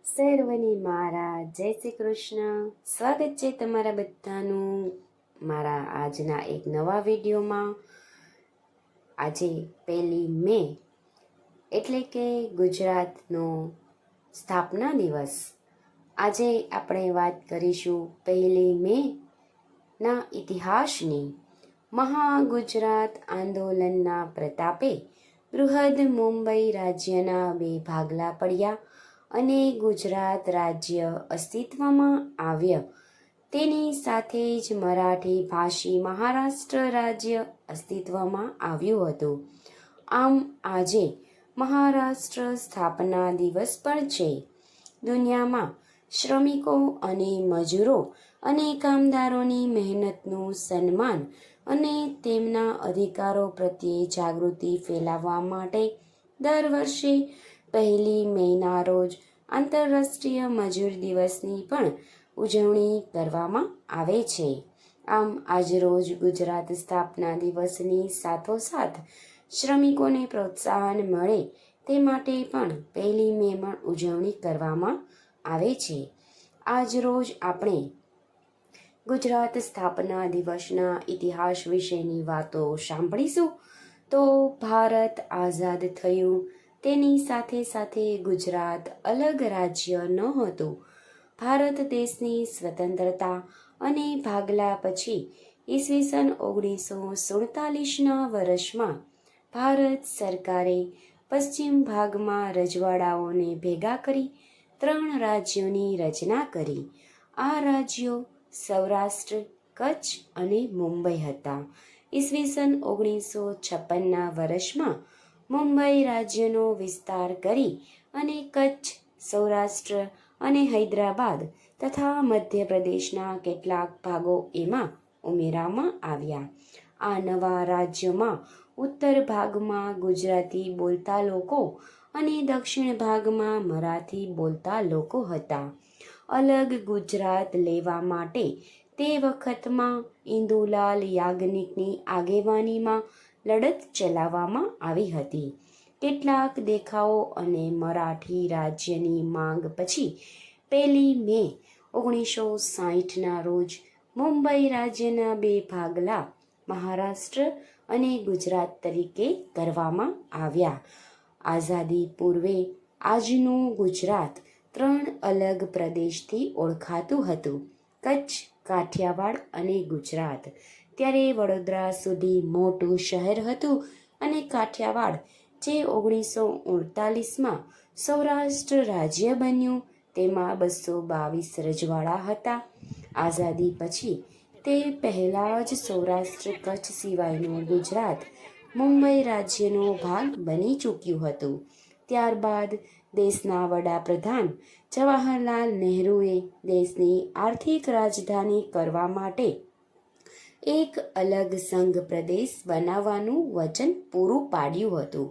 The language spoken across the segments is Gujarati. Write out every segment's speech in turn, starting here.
સર્વને મારા જય શ્રી કૃષ્ણ. સ્વાગત છે તમારા બધાનું મારા આજના એક નવા વિડીયોમાં. આજે 1 મે એટલે કે ગુજરાતનો સ્થાપના દિવસ. આજે આપણે વાત કરીશું 1 મે ના ઇતિહાસની. મહાગુજરાત આંદોલનના પ્રતાપે બૃહદ મુંબઈ રાજ્યના 2 ભાગલા પડ્યા અને ગુજરાત રાજ્ય અસ્તિત્વમાં આવ્યા. તેની સાથે જ મરાઠી ભાષી મહારાષ્ટ્ર રાજ્ય અસ્તિત્વમાં આવ્યું હતું. આમ આજે મહારાષ્ટ્ર સ્થાપના દિવસ પણ છે. દુનિયામાં શ્રમિકો અને મજૂરો અને કામદારોની મહેનતનું સન્માન અને તેમના અધિકારો પ્રત્યે જાગૃતિ ફેલાવવા માટે દર વર્ષે 1 મેના રોજ આંતરરાષ્ટ્રીય મજૂર દિવસની પણ ઉજવણી કરવામાં આવે છે. આમ આજરોજ ગુજરાત સ્થાપના દિવસની સાથોસાથ શ્રમિકોને પ્રોત્સાહન મળે તે માટે પણ 1 મે ઉજવણી કરવામાં આવે છે. આજરોજ આપણે ગુજરાત સ્થાપના દિવસના ઇતિહાસ વિશેની વાતો સાંભળીશું. તો ભારત આઝાદ થયું તેની સાથે સાથે ગુજરાત અલગ રાજ્ય ન હતું. ભારત દેશની સ્વતંત્રતા અને ભાગલા પછી ઈસવીસન 1947ના વર્ષમાં ભારત સરકારે પશ્ચિમ ભાગમાં રજવાડાઓને ભેગા કરી 3 રાજ્યોની રચના કરી. આ રાજ્યો સૌરાષ્ટ્ર, કચ્છ અને મુંબઈ હતા. ઈસવીસન 1956ના વર્ષમાં મુંબઈ રાજ્યનો વિસ્તાર કરી અને કચ્છ, સૌરાષ્ટ્ર અને હૈદરાબાદ તથા મધ્યપ્રદેશના કેટલાક ભાગો એમાં ઉમેરવામાં આવ્યા. આ નવા રાજ્યોમાં ઉત્તર ભાગમાં ગુજરાતી બોલતા લોકો અને દક્ષિણ ભાગમાં મરાઠી બોલતા લોકો હતા. અલગ ગુજરાત લેવા માટે તે વખતમાં ઇન્દુલાલ યાજ્ઞિકની આગેવાનીમાં લડત ચલાવવામાં આવી હતી. કેટલાક દેખાવો અને મરાઠી રાજ્યની માંગ પછી 1 મે 1960ના રોજ મુંબઈ રાજ્યના 2 ભાગલા મહારાષ્ટ્ર અને ગુજરાત તરીકે કરવામાં આવ્યા. આઝાદી પૂર્વે આજનું ગુજરાત 3 અલગ પ્રદેશથી ઓળખાતું હતું: કચ્છ, કાઠિયાવાડ અને ગુજરાત. ત્યારે વડોદરા સુધી મોટું શહેર હતું અને કાઠિયાવાડ, જે 1939માં સૌરાષ્ટ્ર રાજ્ય બન્યું, તેમાં 222 રજવાડા હતા. આઝાદી પછી તે પહેલાં જ સૌરાષ્ટ્ર કચ્છ સિવાયનું ગુજરાત મુંબઈ રાજ્યનો ભાગ બની ચૂક્યું હતું. ત્યારબાદ દેશના વડાપ્રધાન જવાહરલાલ નહેરુએ દેશની આર્થિક રાજધાની કરવા માટે એક અલગ સંઘ પ્રદેશ બનાવવાનું વચન પૂરું પાડ્યું હતું.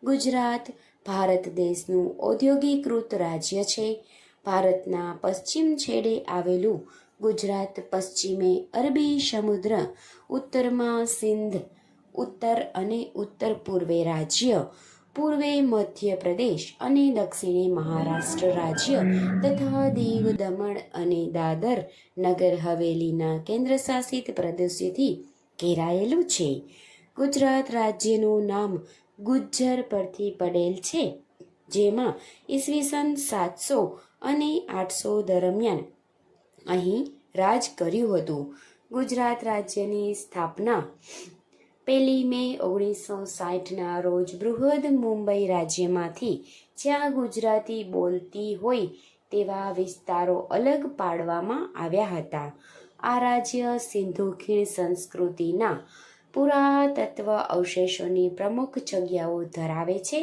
ગુજરાત ભારત દેશનું ઔદ્યોગિકૃત રાજ્ય છે. ભારતના પશ્ચિમ છેડે આવેલું ગુજરાત પશ્ચિમે અરબી સમુદ્ર, ઉત્તરમાં સિંધ, ઉત્તર અને ઉત્તર પૂર્વે રાજ્ય, પૂર્વે મધ્યપ્રદેશ અને દક્ષિણે મહારાષ્ટ્ર રાજ્ય તથા દીવ, દમણ અને દાદર નગર હવેલીના કેન્દ્રશાસિત પ્રદેશોથી ઘેરાયેલું છે. ગુજરાત રાજ્યનું નામ ગુજ્જર પરથી પડેલ છે, જેમાં ઈસવીસન 700 અને 800 દરમિયાન અહીં રાજ કર્યું હતું. ગુજરાત રાજ્યની સ્થાપના 1 મે 1960ના રોજ બૃહદ મુંબઈ રાજ્યમાંથી જ્યાં ગુજરાતી બોલતી હોય તેવા વિસ્તારો અલગ પાડવામાં આવ્યા હતા. આ રાજ્ય સિંધુ ખીણ સંસ્કૃતિના પુરાતત્વ અવશેષોની પ્રમુખ જગ્યાઓ ધરાવે છે,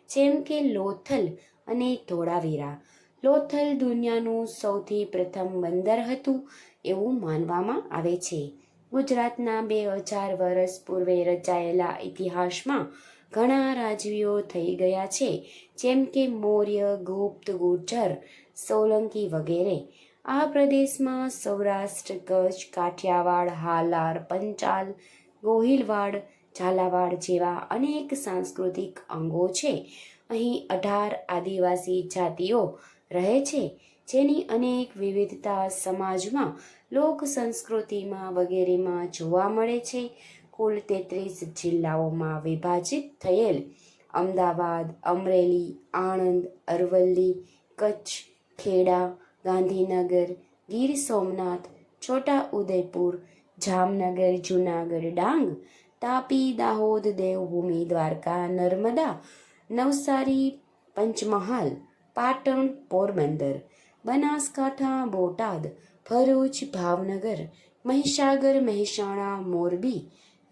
જેમ કે લોથલ અને ધોળાવીરા. લોથલ દુનિયાનું સૌથી પ્રથમ બંદર હતું એવું માનવામાં આવે છે. ગુજરાતના 2000 વર્ષ પૂર્વે રચાયેલા ઇતિહાસમાં ઘણા રાજવીઓ થઈ ગયા છે, જેમ કે મૌર્ય, ગુપ્ત, ગુર્જર, સોલંકી વગેરે. આ પ્રદેશમાં સૌરાષ્ટ્ર, કચ્છ, કાઠિયાવાડ, હાલાર, પંચાલ, ગોહિલવાડ, ઝાલાવાડ જેવા અનેક સાંસ્કૃતિક અંગો છે. અહીં 18 આદિવાસી જાતિઓ રહે છે, જેની અનેક વિવિધતા સમાજમાં, લોક સંસ્કૃતિમાં વગેરેમાં જોવા મળે છે. કુલ 33 જિલ્લાઓમાં વિભાજિત થયેલ અમદાવાદ, અમરેલી, આણંદ, અરવલ્લી, કચ્છ, ખેડા, ગાંધીનગર, ગીર સોમનાથ, છોટા ઉદેપુર, જામનગર, જૂનાગઢ, ડાંગ, તાપી, દાહોદ, દેવભૂમિ, દ્વારકા, નર્મદા, નવસારી, પંચમહાલ, પાટણ, પોરબંદર, બનાસકાંઠા, બોટાદ, ભરૂચ, ભાવનગર, મહીસાગર, મહેસાણા, મોરબી,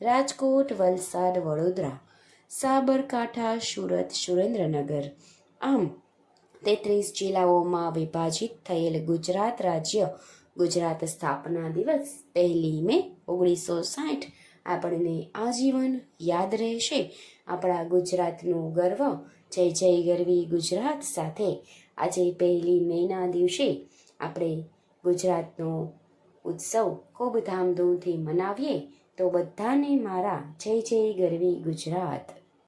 રાજકોટ, વલસાડ, વડોદરા, સાબરકાંઠા, સુરત, સુરેન્દ્રનગર, આમ 33 જિલ્લાઓમાં વિભાજિત થયેલ ગુજરાત રાજ્ય. ગુજરાત સ્થાપના દિવસ 1 મે 1960 આપણને આજીવન યાદ રહેશે. આપણા ગુજરાતનું ગર્વ. જય જય ગરવી ગુજરાત સાથે આજે 1 મેના દિવસે આપણે ગુજરાતનો ઉત્સવ ખૂબ ધામધૂમથી મનાવીએ. તો બધાને મારા જય જય ગરવી ગુજરાત.